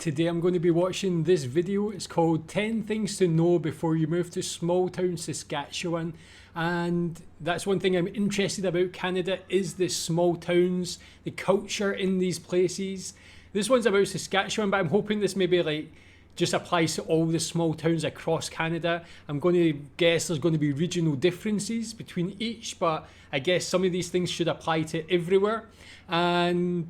today I'm going to be watching this video. It's called 10 Things to Know Before You Move to Small Town Saskatchewan. And that's one thing I'm interested about Canada is the small towns, the culture in these places. This one's about Saskatchewan, but I'm hoping this maybe just applies to all the small towns across Canada. I'm going to guess there's going to be regional differences between each, but I guess some of these things should apply to everywhere. And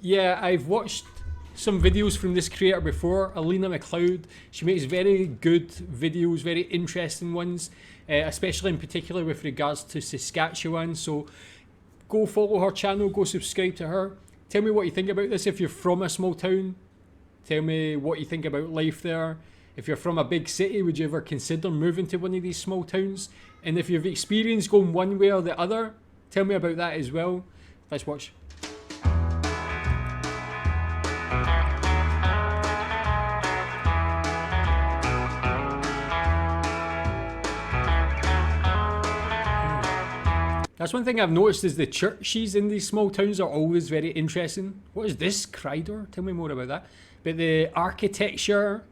yeah, I've watched some videos from this creator before, Alina McLeod. She makes very good videos, very interesting ones, especially in particular with regards to Saskatchewan. So go follow her channel, go subscribe to her. Tell me what you think about this. If you're from a small town, tell me what you think about life there. If you're from a big city, would you ever consider moving to one of these small towns? And if you've experienced going one way or the other, tell me about that as well. Let's watch. That's one thing I've noticed is the churches in these small towns are always very interesting. What is this corridor? Tell me more about that. But the architecture,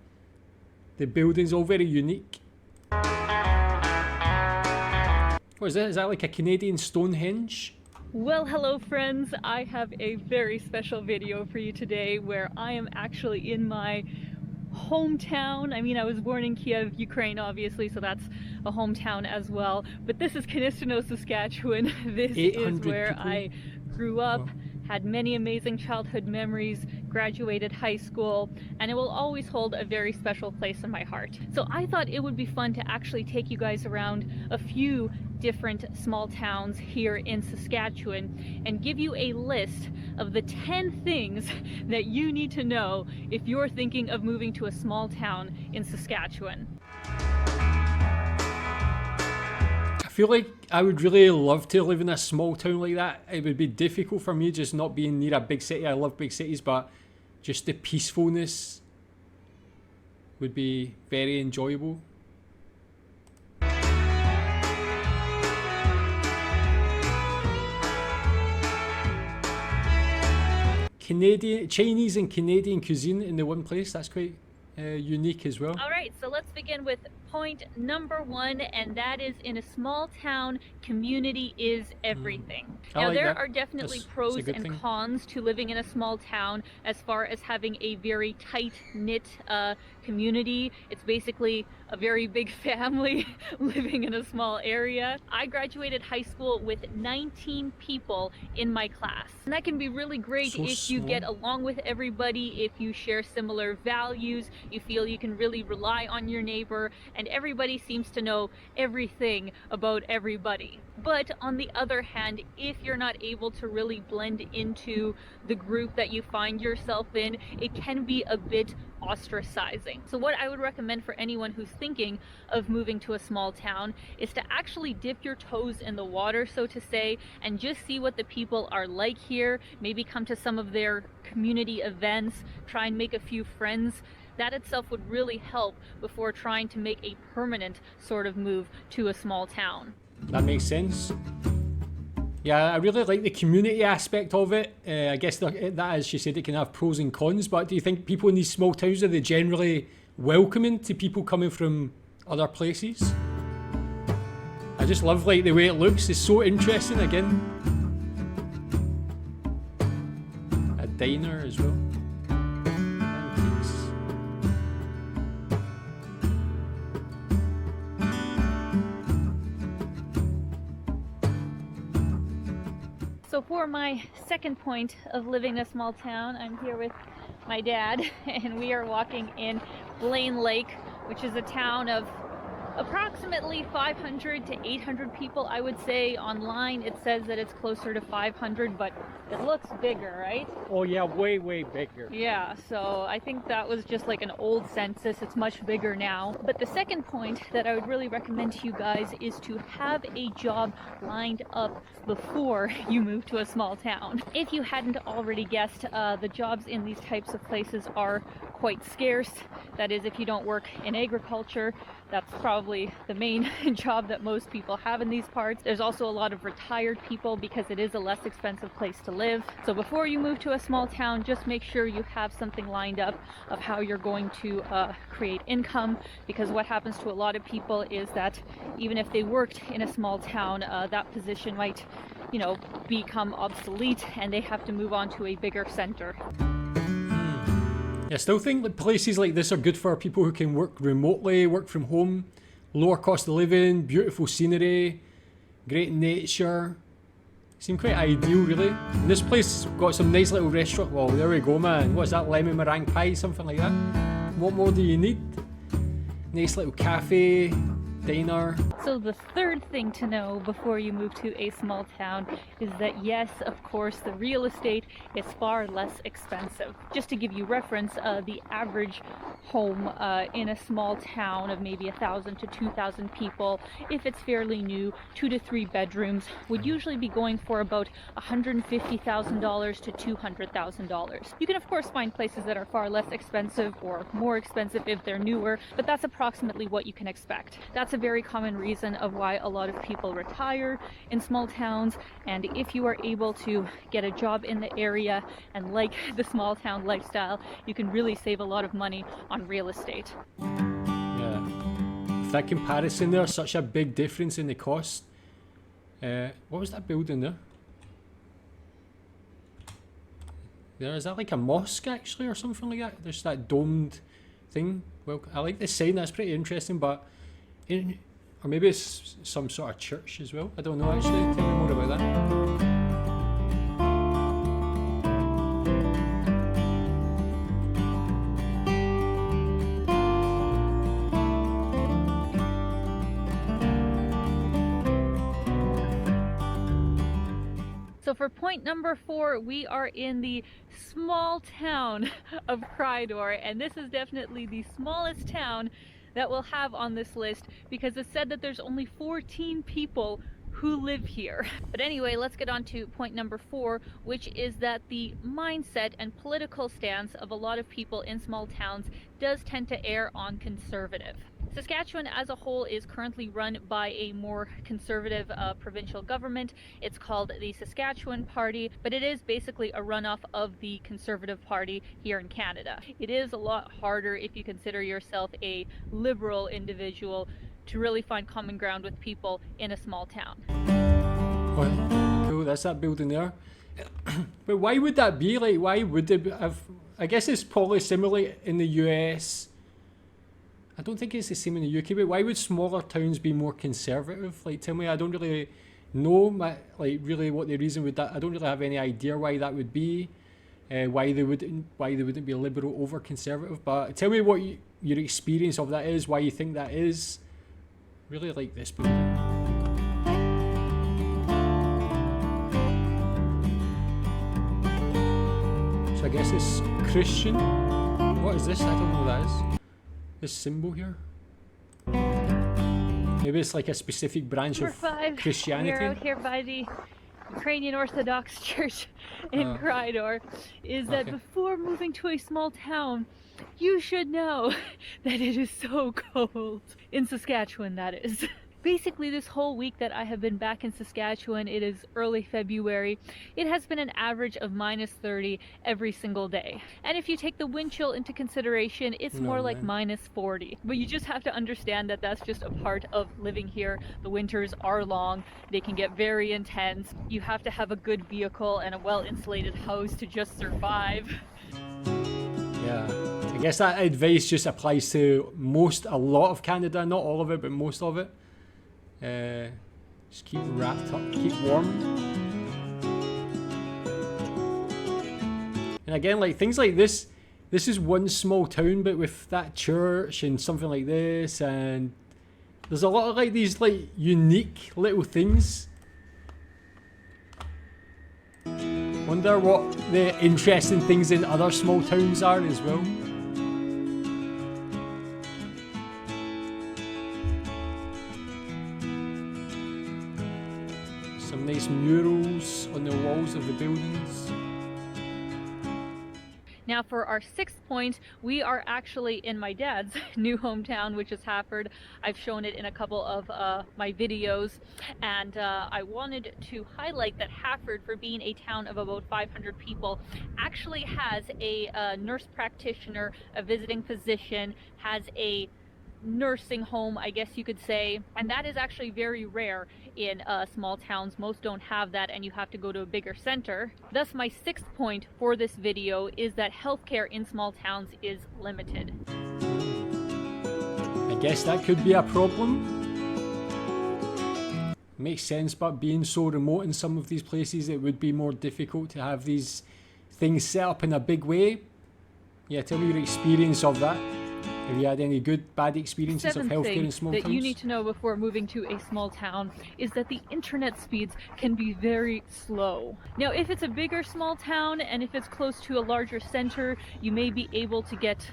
the buildings, all very unique. What is that? Is that like a Canadian Stonehenge? Well, hello friends. I have a very special video for you today where I am actually in my hometown. I mean, I was born in Kiev, Ukraine, obviously, so that's a hometown as well. But this is Kanistino, Saskatchewan. This is where people. I grew up. Wow. Had many amazing childhood memories, graduated high school, and it will always hold a very special place in my heart. So I thought it would be fun to actually take you guys around a few different small towns here in Saskatchewan and give you a list of the 10 things that you need to know if you're thinking of moving to a small town in Saskatchewan. I feel like I would really love to live in a small town like that. It would be difficult for me just not being near a big city. I love big cities, but just the peacefulness would be very enjoyable. Chinese and Canadian cuisine in the one place, that's quite unique as well. All right, so let's begin with point number 1, and that is in a small town, community is everything. Now, there are definitely pros and cons to living in a small town as far as having a very tight-knit community. It's basically a very big family living in a small area. I graduated high school with 19 people in my class. And that can be really great if you get along with everybody, if you share similar values, you feel you can really rely on your neighbor, and everybody seems to know everything about everybody. But on the other hand, if you're not able to really blend into the group that you find yourself in, it can be a bit ostracizing. So what I would recommend for anyone who's thinking of moving to a small town is to actually dip your toes in the water, so to say, and just see what the people are like here. Maybe come to some of their community events, try and make a few friends. That itself would really help before trying to make a permanent sort of move to a small town. That makes sense. Yeah, I really like the community aspect of it. I guess that, as she said, it can have pros and cons, but do you think people in these small towns, are they generally welcoming to people coming from other places? I just love the way it looks. It's so interesting. Again, a diner as well. So for my second point of living in a small town, I'm here with my dad, and we are walking in Blaine Lake, which is a town of approximately 500 to 800 people. I would say online it says that it's closer to 500, but it looks bigger, right? Oh yeah, way bigger. Yeah, so I think that was just like an old census. It's much bigger now. But the second point that I would really recommend to you guys is to have a job lined up before you move to a small town. If you hadn't already guessed, the jobs in these types of places are quite scarce. That is, if you don't work in agriculture, that's probably probably the main job that most people have in these parts. There's also a lot of retired people because it is a less expensive place to live. So before you move to a small town, just make sure you have something lined up of how you're going to create income, because what happens to a lot of people is that even if they worked in a small town, that position might, you know, become obsolete and they have to move on to a bigger center. I still think that places like this are good for people who can work remotely, work from home, lower cost of living, beautiful scenery, great nature. Seem quite ideal, really. And this place got some nice little restaurant. Well, there we go, man. What's that, lemon meringue pie, something like that? What more do you need? Nice little cafe, diner. So the third thing to know before you move to a small town is that yes, of course, the real estate is far less expensive. Just to give you reference, the average home in a small town of maybe 1,000 to 2,000 people, if it's fairly new, 2 to 3 bedrooms, would usually be going for about $150,000 to $200,000. You can of course find places that are far less expensive or more expensive if they're newer, but that's approximately what you can expect. That's a very common reason of why a lot of people retire in small towns, and if you are able to get a job in the area and like the small town lifestyle, you can really save a lot of money on real estate. Yeah, with that comparison there's such a big difference in the cost. What was that building there? Is that like a mosque actually or something like that? There's that domed thing. Well, I like the sign, that's pretty interesting, but or maybe it's some sort of church as well. I don't know actually. Tell me more about that. So for point number 4, we are in the small town of Crydor, and this is definitely the smallest town that we'll have on this list because it's said that there's only 14 people who live here. But anyway, let's get on to point number 4, which is that the mindset and political stance of a lot of people in small towns does tend to err on conservative. Saskatchewan as a whole is currently run by a more conservative provincial government. It's called the Saskatchewan Party, but it is basically a runoff of the Conservative Party here in Canada. It is a lot harder if you consider yourself a liberal individual to really find common ground with people in a small town. Well, cool, that's that building there. But why would that be? Like, why would it have... I guess it's probably similar in the US. I don't think it's the same in the UK, but why would smaller towns be more conservative? Like, tell me, I don't really know, really what the reason would that... I don't really have any idea why that would be. Why they wouldn't be liberal over conservative. But tell me what your experience of that is, why you think that is. Really like this building. So I guess it's Christian. What is this? I don't know what that is. This symbol here. Maybe it's like a specific branch of Christianity. We're out here by the Ukrainian Orthodox Church in Crydor. Is that before moving to a small town, you should know that it is so cold. In Saskatchewan, that is. Basically, this whole week that I have been back in Saskatchewan, it is early February, it has been an average of minus 30 every single day. And if you take the wind chill into consideration, it's more like minus 40. But you just have to understand that that's just a part of living here. The winters are long, they can get very intense. You have to have a good vehicle and a well-insulated house to just survive. Yeah, I guess that advice just applies to a lot of Canada, not all of it, but most of it. Just keep wrapped up, keep warm. And again, like things like this is one small town, but with that church and something like this, and there's a lot of like these like unique little things. Wonder what the interesting things in other small towns are as well. Some nice murals on the walls of the buildings. Now for our 6th point, we are actually in my dad's new hometown, which is Hafford. I've shown it in a couple of my videos, and I wanted to highlight that Hafford, for being a town of about 500 people, actually has a nurse practitioner, a visiting physician, has a nursing home, I guess you could say, and that is actually very rare in small towns. Most don't have that, and you have to go to a bigger center. Thus, my sixth point for this video is that healthcare in small towns is limited. I guess that could be a problem. Makes sense, but being so remote in some of these places, it would be more difficult to have these things set up in a big way. Yeah, tell me your experience of that. Have you had any good, bad experiences of healthcare in small towns? That you need to know before moving to a small town is that the internet speeds can be very slow. Now, if it's a bigger small town and if it's close to a larger center, you may be able to get,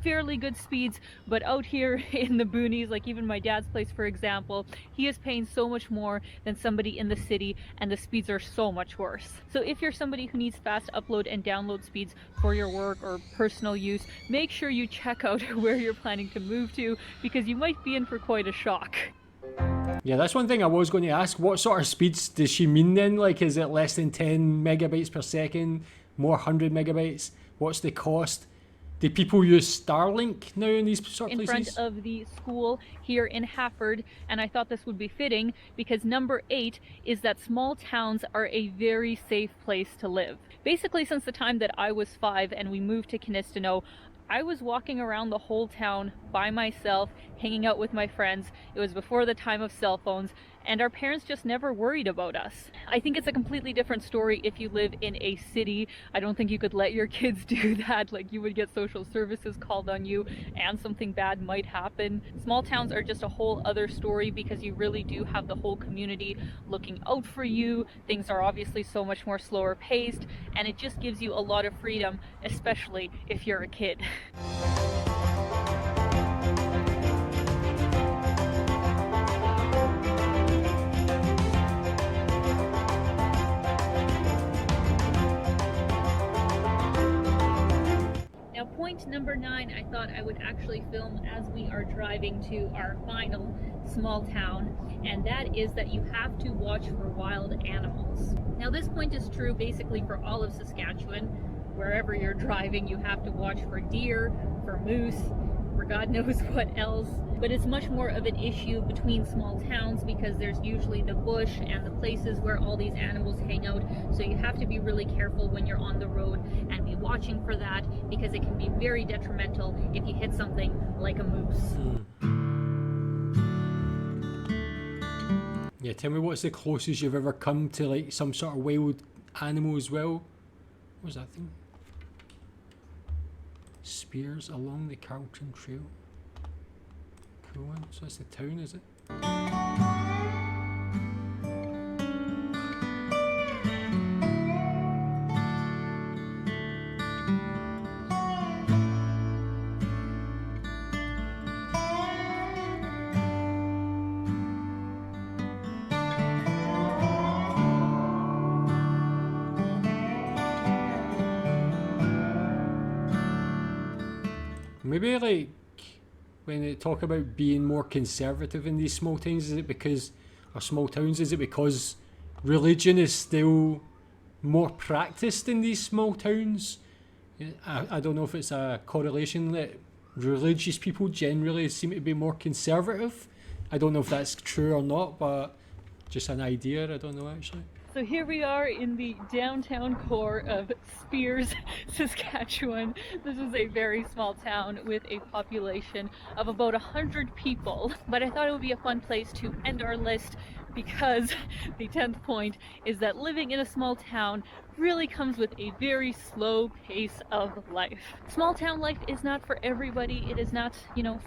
fairly good speeds, but out here in the boonies, like even my dad's place, for example, he is paying so much more than somebody in the city, and the speeds are so much worse. So if you're somebody who needs fast upload and download speeds for your work or personal use, make sure you check out where you're planning to move to, because you might be in for quite a shock. Yeah, that's one thing I was going to ask. What sort of speeds does she mean then? Like, is it less than 10 megabytes per second, more 100 megabytes? What's the cost? Do people use Starlink now in these sort of places? In front of the school here in Hafford, and I thought this would be fitting because number 8 is that small towns are a very safe place to live. Basically, since the time that I was 5 and we moved to Kinistino, I was walking around the whole town by myself, hanging out with my friends. It was before the time of cell phones, and our parents just never worried about us. I think it's a completely different story if you live in a city. I don't think you could let your kids do that. Like, you would get social services called on you and something bad might happen. Small towns are just a whole other story because you really do have the whole community looking out for you. Things are obviously so much more slower paced, and it just gives you a lot of freedom, especially if you're a kid. Now, point number 9, I thought I would actually film as we are driving to our final small town, and that is that you have to watch for wild animals. Now, this point is true basically for all of Saskatchewan. Wherever you're driving, you have to watch for deer, for moose, for God knows what else. But it's much more of an issue between small towns because there's usually the bush and the places where all these animals hang out. So you have to be really careful when you're on the road and be watching for that, because it can be very detrimental if you hit something like a moose. Yeah, tell me, what's the closest you've ever come to like some sort of wild animal as well? What was that thing? Spears along the Carlton Trail. Cool one. So that's the town, is it? Maybe like when they talk about being more conservative in these small towns, is it because, or small towns, is it because religion is still more practiced in these small towns? I don't know if it's a correlation that religious people generally seem to be more conservative. I don't know if that's true or not, but just an idea. I don't know actually. So here we are in the downtown core of Spears, Saskatchewan. This is a very small town with a population of about 100 people. But I thought it would be a fun place to end our list because the 10th point is that living in a small town really comes with a very slow pace of life. Small town life is not for everybody. It is not,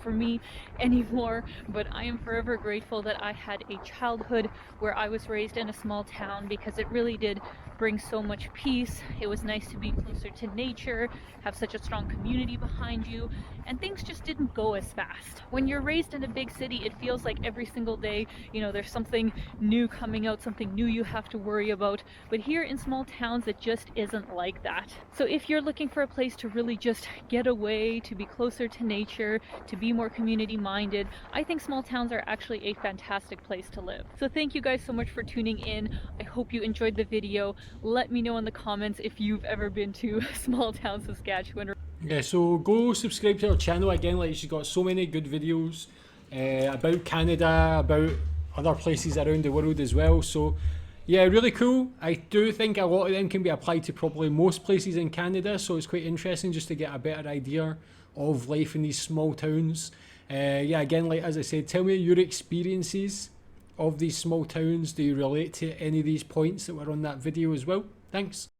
for me anymore, but I am forever grateful that I had a childhood where I was raised in a small town because it really did bring so much peace. It was nice to be closer to nature, have such a strong community behind you, and things just didn't go as fast. When you're raised in a big city, it feels like every single day, there's something new coming out, something new you have to worry about. But here in small towns, towns, it just isn't like that. So if you're looking for a place to really just get away, to be closer to nature, to be more community minded, I think small towns are actually a fantastic place to live. So thank you guys so much for tuning in. I hope you enjoyed the video. Let me know in the comments if you've ever been to small town Saskatchewan. Yeah, so go subscribe to our channel again. Like, she's got so many good videos about Canada, about other places around the world as well. So yeah, really cool. I do think a lot of them can be applied to probably most places in Canada, so it's quite interesting just to get a better idea of life in these small towns. Yeah, again, like as I said, tell me your experiences of these small towns. Do you relate to any of these points that were on that video as well? Thanks.